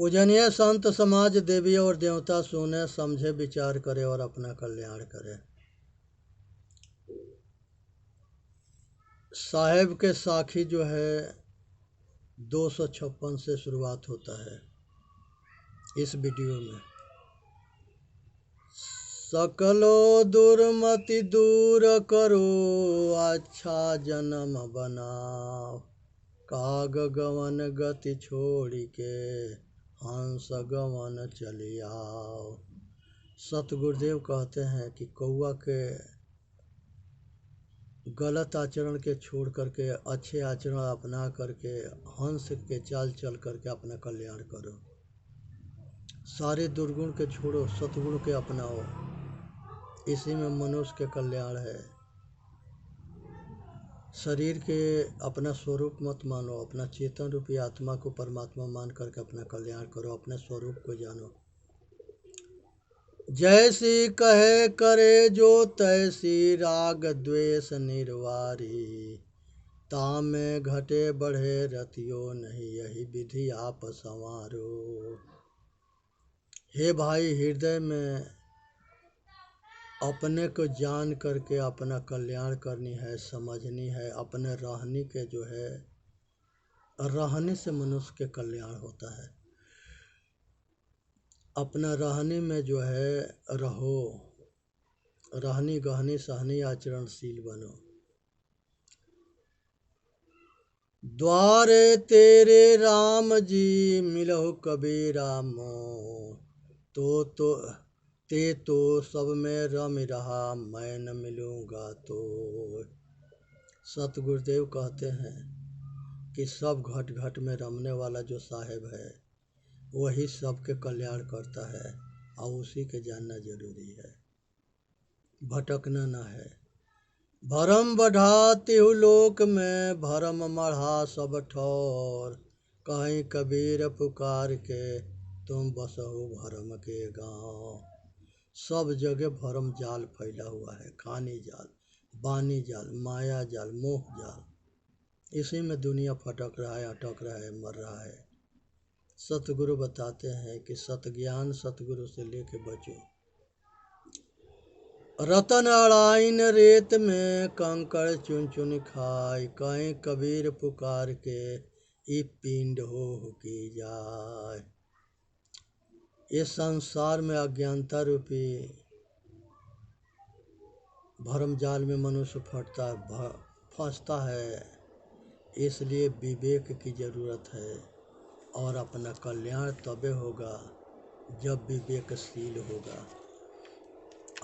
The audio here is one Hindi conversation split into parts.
पूजनीय संत समाज, देवी और देवता सुने समझे विचार करे और अपना कल्याण करे। साहेब के साखी जो है 256 से शुरुआत होता है इस वीडियो में। सकलो दुर्मति दूर करो, अच्छा जन्म बनाओ, काग गवन गति छोड़ के हंस गवन चली आओ। सतगुरुदेव कहते हैं कि कौआ के गलत आचरण के छोड़ करके अच्छे आचरण अपना करके हंस के चाल चल करके अपना कल्याण करो। सारे दुर्गुण के छोड़ो, सतगुण के अपनाओ, इसी में मनुष्य के कल्याण है। शरीर के अपना स्वरूप मत मानो, अपना चेतन रूपी आत्मा को परमात्मा मान करके अपना कल्याण करो, अपने स्वरूप को जानो। जैसी कहे करे जो तैसी, राग द्वेष निर्वारी, तामे घटे बढ़े रतियो नहीं, यही विधि आप संवारो। हे भाई, हृदय में अपने को जान करके अपना कल्याण करनी है, समझनी है। अपने रहने के जो है, रहने से मनुष्य के कल्याण होता है। अपना रहने में जो है रहो, रहनी गहनी सहनी आचरणशील बनो। द्वारे तेरे राम जी, मिलहु कबीरा मोह, तो सब में रम रहा, मैं न मिलूँगा तो। सतगुरुदेव कहते हैं कि सब घट घट में रमने वाला जो साहेब है वही सबके कल्याण करता है, और उसी के जानना जरूरी है, भटकना ना है। भरम बढ़ा तिहु लोक में, भरम मढ़ा सब ठौर, कहीं कबीर पुकार के तुम बसहु भरम के गाँव। सब जगह भरम जाल फैला हुआ है, खानी जाल, बानी जाल, माया जाल, मोह जाल, इसी में दुनिया फटक रहा है, अटक रहा है, मर रहा है। सतगुरु बताते हैं कि सतज्ञान सतगुरु से लेके बचो। रतन अड़ाइन रेत में, कंकड़ चुन चुन खाए, कहीं कबीर पुकार के ई पिंड हो की जाए। इस संसार में अज्ञानता रूपी भरम जाल में मनुष्य फंसता है, इसलिए विवेक की जरूरत है। और अपना कल्याण तबे होगा जब विवेकशील होगा,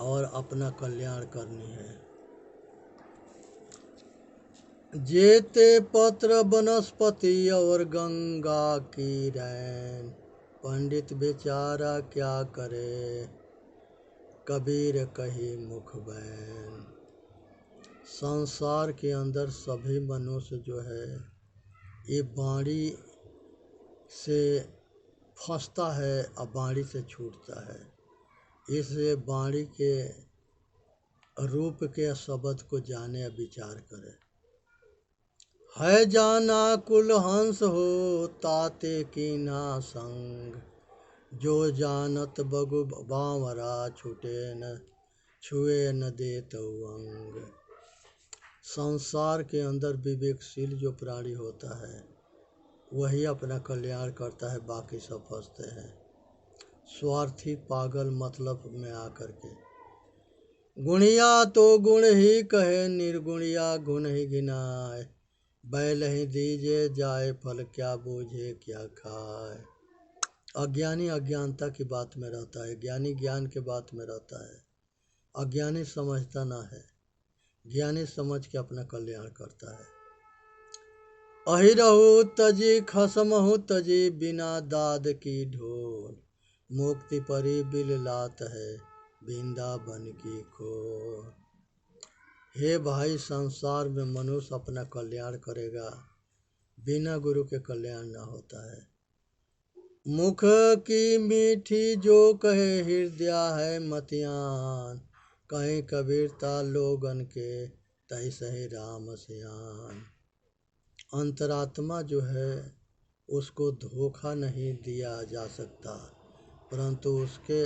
और अपना कल्याण करनी है। जेते पत्र वनस्पति और गंगा की रैन, पंडित बेचारा क्या करे, कबीर कही मुख बैन। संसार के अंदर सभी मनुष्य जो है ये बाणी से फंसता है और बाणी से छूटता है। इसलिए बाणी के रूप के शब्द को जाने या विचार करे। है जाना कुल हंस हो, ताते की ना संग, जो जानत बगु बावरा, छुए न देत अंग। संसार के अंदर विवेकशील जो प्राणी होता है वही अपना कल्याण करता है, बाकी सब फंसते हैं स्वार्थी पागल मतलब में आकर के। गुणिया तो गुण ही कहे, निर्गुणिया गुण ही गिनाए, बैल ही दीजे जाए फल, क्या बूझे क्या खाए। अज्ञानी अज्ञानता की बात में रहता है, ज्ञानी ज्ञान के बात में रहता है। अज्ञानी समझता ना है, ज्ञानी समझ के अपना कल्याण करता है। अहिरहु तजी खसमहु तजी, बिना दाद की ढोल, मुक्ति परी बिल लात है, वृंदावन की खोल। हे भाई, संसार में मनुष्य अपना कल्याण करेगा, बिना गुरु के कल्याण ना होता है। मुख की मीठी जो कहे, हृदय है मतियान, कहीं कबीरता लोगन के, तैसे ही राम सियान। अंतरात्मा जो है उसको धोखा नहीं दिया जा सकता, परंतु उसके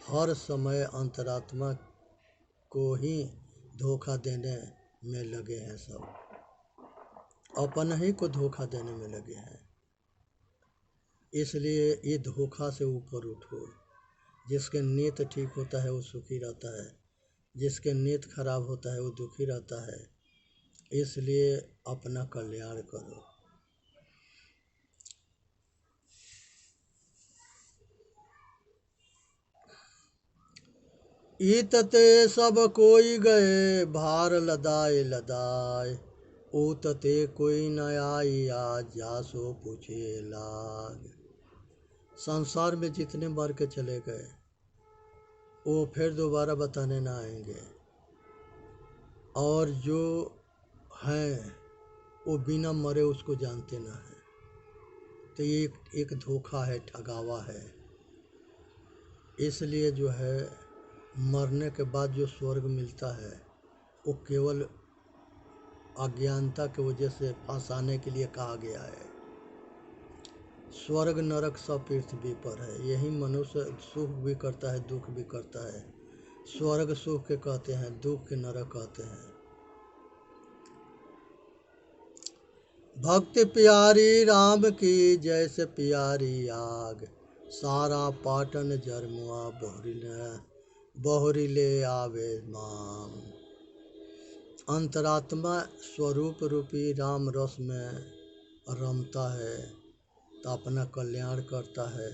हर समय अंतरात्मा को ही धोखा देने में लगे हैं। सब अपन ही को धोखा देने में लगे हैं। इसलिए ये धोखा से ऊपर उठो। जिसके नीयत ठीक होता है वो सुखी रहता है, जिसके नीयत खराब होता है वो दुखी रहता है। इसलिए अपना कल्याण करो। इत ते सब कोई गए, भार लदाए लदाए। ऊत ते कोई न आइया, जासो पूछे लाग। संसार में जितने मर के चले गए वो फिर दोबारा बताने ना आएंगे, और जो हैं वो बिना मरे उसको जानते ना है। तो ये एक धोखा है, ठगावा है। इसलिए जो है मरने के बाद जो स्वर्ग मिलता है वो केवल अज्ञानता की वजह से फंसाने के लिए कहा गया है। स्वर्ग नरक सब पृथ्वी पर है। यही मनुष्य सुख भी करता है, दुख भी करता है। स्वर्ग सुख के कहते हैं, दुख के नरक कहते हैं। भक्ति प्यारी राम की, जैसे प्यारी आग। सारा पाटन जरमुआ, बहुरी ले आवे माम। अंतरात्मा स्वरूप रूपी राम रस में रमता है तो अपना कल्याण करता है।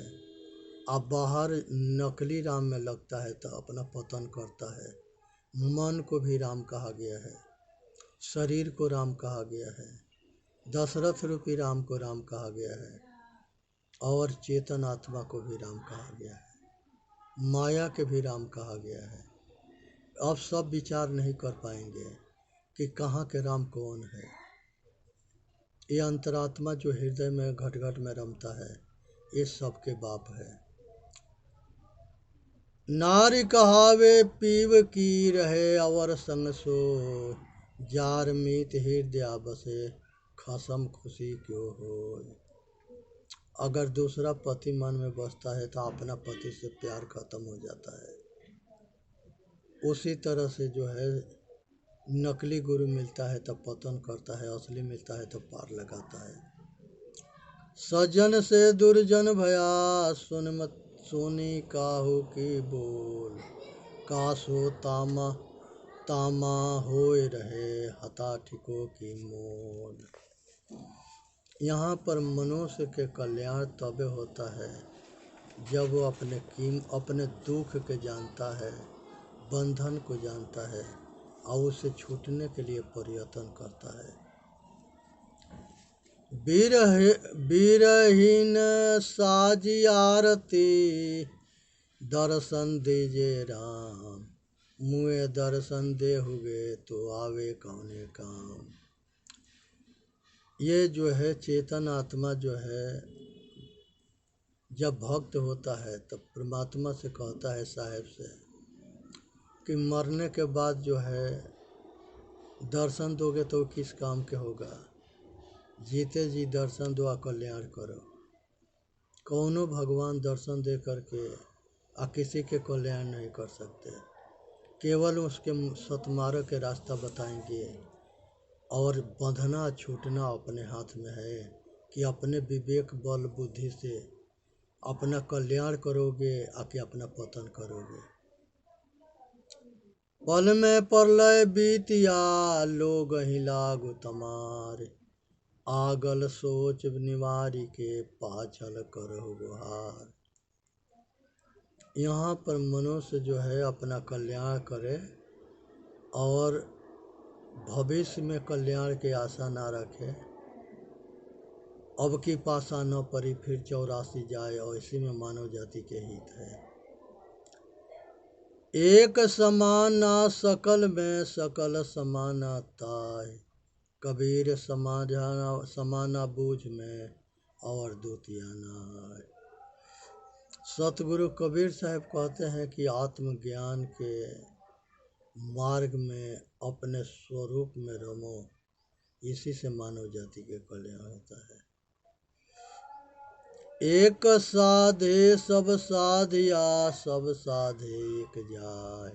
अब बाहर नकली राम में लगता है तो अपना पतन करता है। मन को भी राम कहा गया है, शरीर को राम कहा गया है, दशरथ रूपी राम को राम कहा गया है, और चेतन आत्मा को भी राम कहा गया है, माया के भी राम कहा गया है। अब सब विचार नहीं कर पाएंगे कि कहाँ के राम कौन है। ये अंतरात्मा जो हृदय में घट घट में रमता है, ये सबके बाप है। नारी कहावे पीव की रहे, अवर संग सो। जार मीत हृदय बसे, खसम खुशी क्यों हो। अगर दूसरा पति मन में बसता है तो अपना पति से प्यार खत्म हो जाता है। उसी तरह से जो है नकली गुरु मिलता है तो पतन करता है, असली मिलता है तो पार लगाता है। सज्जन से दुर्जन भया, सुनी काहू की बोल। कासो तामा तामा होए रहे, हता ठिको की मोल। यहाँ पर मनुष्य के कल्याण तब होता है जब वो अपने दुख के जानता है, बंधन को जानता है और उसे छूटने के लिए प्रयत्न करता है। बीरहीन साजी आरती, दर्शन दीजे राम। मुए दर्शन दे हुए तो आवे कौने काम। ये जो है चेतन आत्मा जो है जब भक्त होता है तब परमात्मा से कहता है, साहेब से, कि मरने के बाद जो है दर्शन दोगे तो किस काम के होगा। जीते जी दर्शन दो, कल्याण करो। कौनो भगवान दर्शन दे करके किसी के कल्याण नहीं कर सकते, केवल उसके सतमार्ग के रास्ता बताएंगे। और बंधना छूटना अपने हाथ में है कि अपने विवेक बल बुद्धि से अपना कल्याण करोगे कि अपना पतन करोगे। पल में प्रलय बीतिया, लोग ही लागु तमार। आगल सोच निवारी के, पाछल करहु गुहार। यहाँ पर मनुष्य जो है अपना कल्याण करे और भविष्य में कल्याण की आशा ना रखे। अब की पासा न परी, फिर 84 जाए, और इसी में मानव जाति के हित है। एक समाना सकल में, सकल समाना ताय। कबीर समाना बूझ में, और द्वितीय नाय। सतगुरु कबीर साहब कहते हैं कि आत्मज्ञान के मार्ग में अपने स्वरूप में रमो, इसी से मानव जाति के कल्याण होता है। एक साधे सब साधिया, सब साधे एक जाय।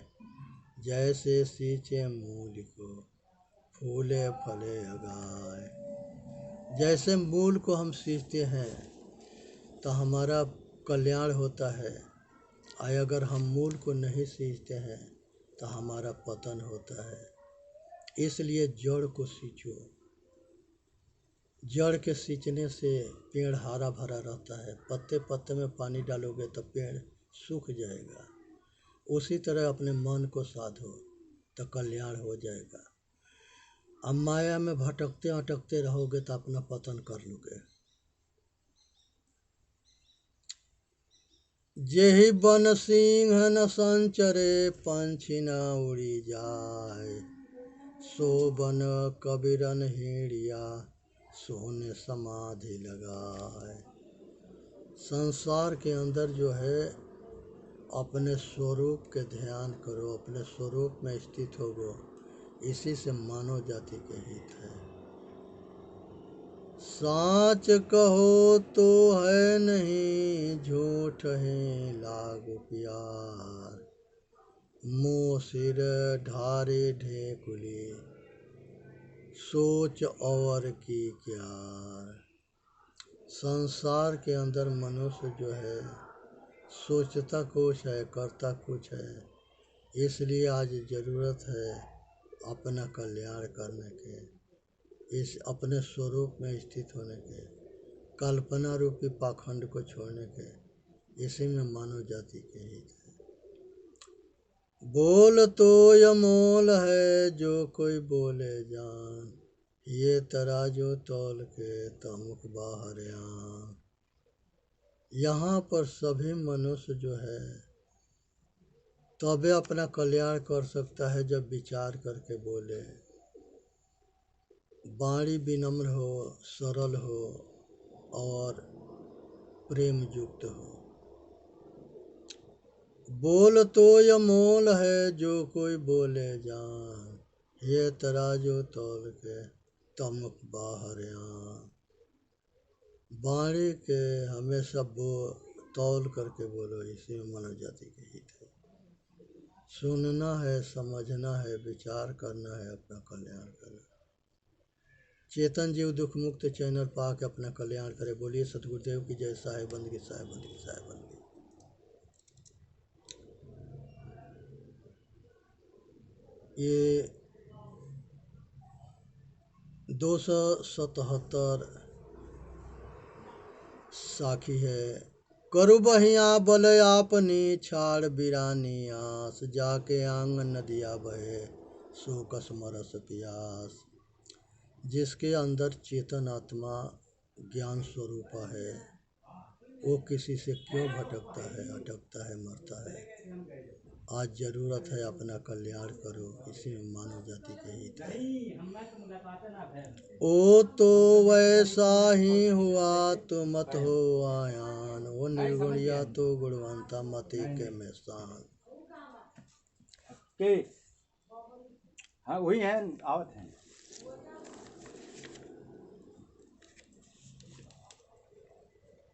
जैसे सींचे मूल को, फूले फले अगाय। जैसे मूल को हम सींचते हैं तो हमारा कल्याण होता है, और अगर हम मूल को नहीं सींचते हैं तो हमारा पतन होता है। इसलिए जड़ को सींचो। जड़ के सींचने से पेड़ हरा भरा रहता है। पत्ते पत्ते में पानी डालोगे तो पेड़ सूख जाएगा। उसी तरह अपने मन को साधो तो कल्याण हो जाएगा। अब माया में भटकते अटकते रहोगे तो अपना पतन कर लोगे। जेहि बन सिंह न संचरे, पंछी न उड़ी जाए। सो बन कबीरन हिड़िया, सोने समाधि लगाए। संसार के अंदर जो है अपने स्वरूप के ध्यान करो, अपने स्वरूप में स्थित होगो। इसी से मानव जाति के हित है। साच कहो तो है नहीं, झूठ है लागू प्यार। मुँह सिर ढारे ढेकुली, सोच और की क्या। संसार के अंदर मनुष्य जो है सोचता कुछ है, करता कुछ है। इसलिए आज ज़रूरत है अपना कल्याण करने के, इस अपने स्वरूप में स्थित होने के, कल्पना रूपी पाखंड को छोड़ने के। इसी में मानव जाति के हित है। बोल तो अमोल है, जो कोई बोले जान। ये तराजू तौल के तमुख बाहर आन। यहाँ पर सभी मनुष्य जो है तबे अपना कल्याण कर सकता है जब विचार करके बोले। वाणी विनम्र हो, सरल हो और प्रेम युक्त हो। बोल तो अमोल है, जो कोई बोले जान। ये तराजू तौल के तमुख बाहर आन। वाणी के हमेशा तौल करके बोलो। इसी में मानव जाति के हित है। सुनना है, समझना है, विचार करना है, अपना कल्याण करना। चेतन जीव दुख मुक्त चैनल पा के अपना कल्याण करे। बोलिए सतगुरुदेव की जय। साहेबंद की साहेबंद की साहेबंद की। ये 277 साखी है। करु बहिया बल आपनी, छाड़ बिरानी आस। जाके आंगन नदिया बहे, सो कसमरस प्यास। जिसके अंदर चेतन आत्मा ज्ञान स्वरूप है, वो किसी से क्यों भटकता है, अटकता है, मरता है। आज जरूरत है अपना कल्याण करो। इसी में मानव जाति के हित है। ओ तो वैसा ही हुआ तो मत हो आयान। वो निर्गुणिया तो गुणवंता मत के में शान। हाँ वही है, आवत है।